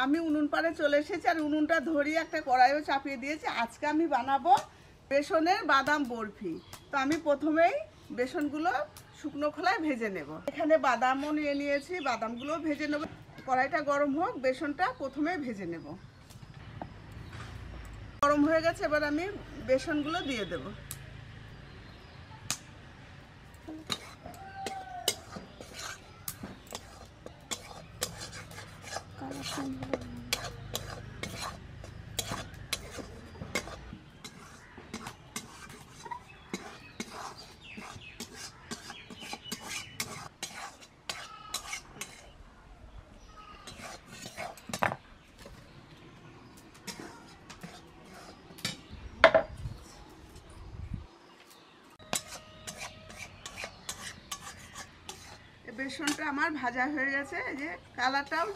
আমি উনুন পাড়ে চলে এসেছি আর উনুনটা ধরিয়ে একটা কড়াইও চাপিয়ে দিয়েছি। আজকে আমি বানাবো বেসনের বাদাম বরফি। তো আমি প্রথমেই বেসনগুলো শুকনো খোলায় ভেজে নেব। এখানে বাদামও নিয়ে নিয়েছি, বাদামগুলো ভেজে নেব। কড়াইটা গরম হোক, বেসনটা প্রথমে ভেজে নেব। গরম হয়ে গেছে, এবার আমি বেসনগুলো দিয়ে দেব। বেসনটা আমার ভাজা হয়ে গেছে, এই যে কালারটাও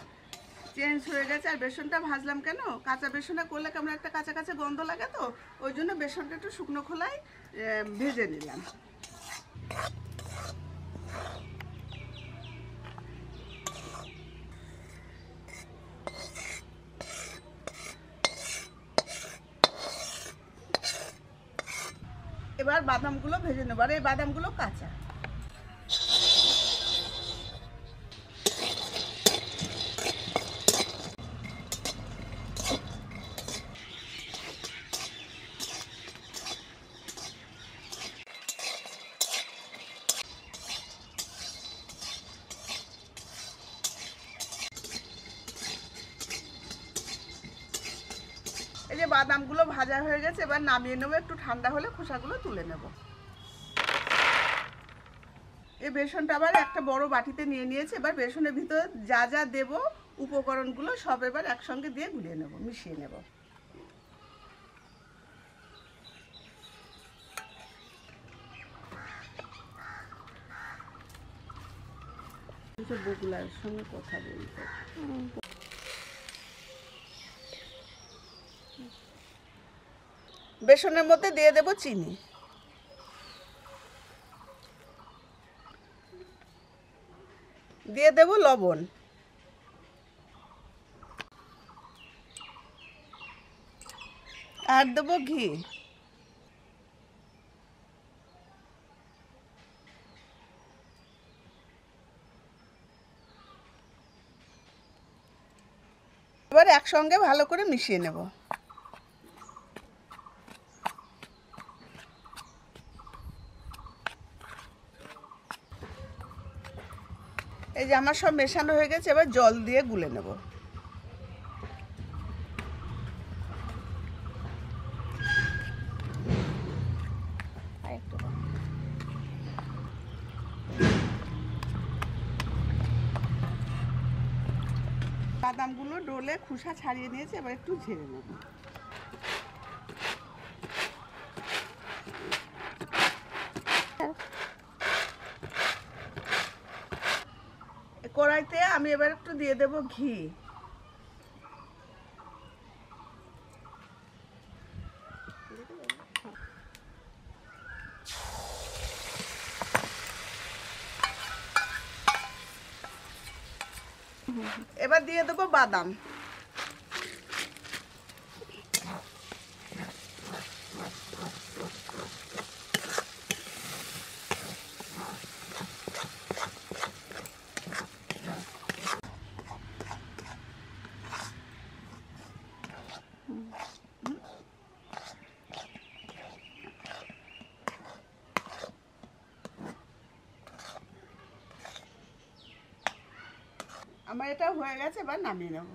চেঞ্জ হয়ে গেছে। আর বেসনটা ভাজলাম কেন, কাঁচা বেসনে করলে কেমন একটা কাঁচা কাঁচা গন্ধ লাগে, তো ওই জন্য বেসনটা একটু শুকনো খোলায় ভেজে নিলাম। এবার বাদামগুলো ভেজে নেব, আর এই বাদামগুলো কাঁচা। এই যে বাদামগুলো ভাজা হয়ে গেছে, এবার নামিয়ে নেবো। একটু ঠান্ডা হলে খোসাগুলো তুলে নেব। এই বেসনটা আবার একটা বড় বাটিতে নিয়ে নিয়েছি। এবার বেসনের ভিতরে যা যা দেব উপকরণগুলো সব এবার একসঙ্গে দিয়ে গুলিয়ে নেব, মিশিয়ে নেব। বকুলার সঙ্গে কথা বলতে বেসনের মধ্যে দিয়ে দেব চিনি, দিয়ে দেব লবণ, আর দেব ঘি। এবার একসঙ্গে ভালো করে মিশিয়ে নেব। এই যে আমার সব মেশানো হয়ে গেছে, এবার জল দিয়ে গুলে নেব। বাদামগুলো ডোলে খোসা ছাড়িয়ে নিয়েছে, এবার একটু ঝেড়ে নেব। কড়াইতে আমি এবার একটু দিয়ে দেব ঘি। এবার দিয়ে দেবো বাদাম। আমার এটা হয়ে গেছে, এবার নামিয়ে নেব।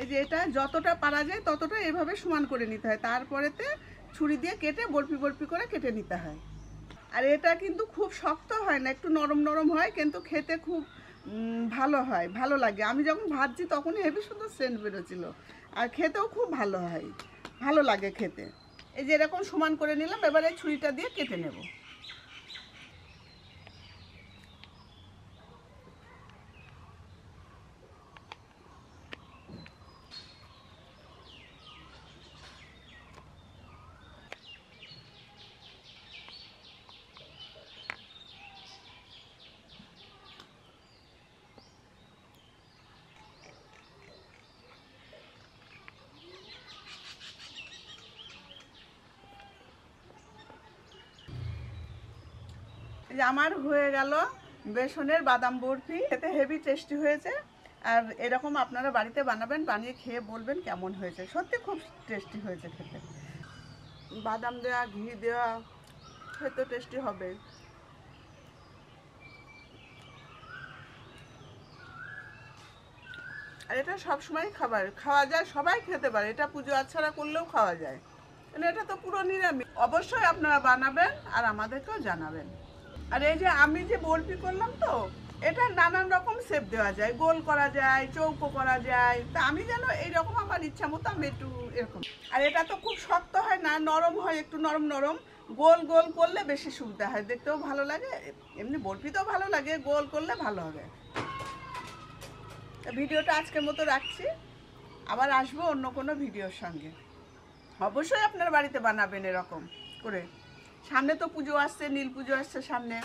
এই যে এটা যতটা পারা যায় ততটা এভাবে সমান করে নিতে হয়, তারপরেতে ছুরি দিয়ে কেটে বরফি বরফি করে কেটে নিতে হয়। আর এটা কিন্তু খুব শক্ত হয় না, একটু নরম নরম হয়, কিন্তু খেতে খুব ভালো হয়, ভালো লাগে। আমি যখন ভাজছি তখন হেভি সুন্দর সেন্ট বেরোছিল, আর খেতেও খুব ভালো হয়, ভালো লাগে খেতে। এই যে এরকম সমান করে নিলাম, এবারে ছুরিটা দিয়ে কেটে নেব। এই যে আমার হয়ে গেল বেসনের বাদাম বরফি, খেতে হেভি টেস্টি হয়েছে। আর এরকম আপনারা বাড়িতে বানাবেন, বানিয়ে খেয়ে বলবেন কেমন হয়েছে। সত্যি খুব টেস্টি হয়েছে খেতে। বাদাম দেওয়া, ঘি দেওয়া, খেতে টেস্টি হবে। আর এটা সবসময় খাওয়া যায়, সবাই খেতে পারে। এটা পুজো আচ্ছারা করলেও খাওয়া যায়, মানে এটা তো পুরো নিরামিষ। অবশ্যই আপনারা বানাবেন আর আমাদেরকেও জানাবেন। আর এই যে আমি যে বরফি করলাম, তো এটা নানান রকম শেপ দেওয়া যায়, গোল করা যায়, চৌকো করা যায়। তা আমি যেন এইরকম আমার ইচ্ছা মতো আমি একটু এরকম। আর এটা তো খুব শক্ত হয় না, নরম হয়, একটু নরম নরম। গোল গোল করলে বেশি সুবিধা হয়, দেখতেও ভালো লাগে, এমনি বরফিতেও ভালো লাগে, গোল করলে ভালো হবে। ভিডিওটা আজকের মতো রাখছি, আবার আসবো অন্য কোনো ভিডিওর সঙ্গে। অবশ্যই আপনার বাড়িতে বানাবেন এরকম করে। সামনে তো পুজো আসছে, নীল পুজো আসছে সামনে।